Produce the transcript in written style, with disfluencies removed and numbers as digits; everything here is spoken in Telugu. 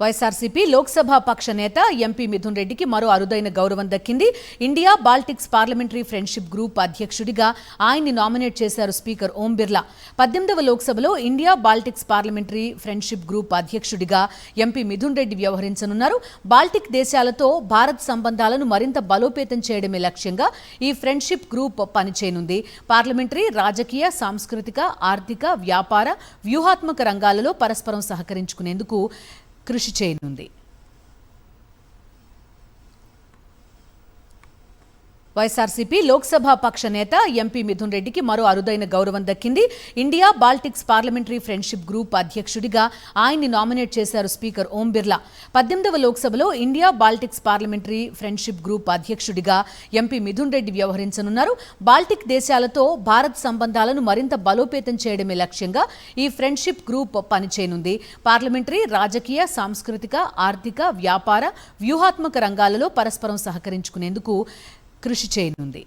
వైఎస్ఆర్సీపీ లోక్సభ పక్ష నేత ఎంపీ మిథున్ రెడ్డికి మరో అరుదైన గౌరవం దక్కింది. India Baltics parliamentary friendship group అధ్యక్షుడిగా ఆయన్ని నామినేట్ చేశారు స్పీకర్ ఓం బిర్లా. 18వ లోక్సభలో India Baltics parliamentary friendship group అధ్యక్షుడిగా ఎంపీ మిథున్ రెడ్డి వ్యవహరించనున్నారు. బాల్టిక్ దేశాలతో భారత్ సంబంధాలను మరింత బలోపేతం చేయడమే లక్ష్యంగా ఈ ఫ్రెండ్షిప్ గ్రూప్ పనిచేయనుంది. పార్లమెంటరీ, రాజకీయ, సాంస్కృతిక, ఆర్థిక, వ్యాపార, వ్యూహాత్మక రంగాలలో పరస్పరం సహకరించుకునేందుకు కృషి చేయనుంది. వైఎస్ఆర్సీపీ లోక్సభ పక్ష నేత ఎంపీ మిథున్ రెడ్డికి మరో అరుదైన గౌరవం దక్కింది. India Baltics parliamentary friendship group అధ్యక్షుడిగా ఆయన్ని నామినేట్ చేశారు స్పీకర్ ఓం బిర్లా. 18వ లోక్సభలో India Baltics parliamentary friendship group అధ్యక్షుడిగా ఎంపీ మిథున్ రెడ్డి వ్యవహరించనున్నారు. బాల్టిక్ దేశాలతో భారత్ సంబంధాలను మరింత బలోపేతం చేయడమే లక్ష్యంగా ఈ ఫ్రెండ్షిప్ గ్రూప్ పనిచేయనుంది. పార్లమెంటరీ, రాజకీయ, సాంస్కృతిక, ఆర్థిక, వ్యాపార, వ్యూహాత్మక రంగాలలో పరస్పరం సహకరించుకునేందుకు కృషి చేయనుంది.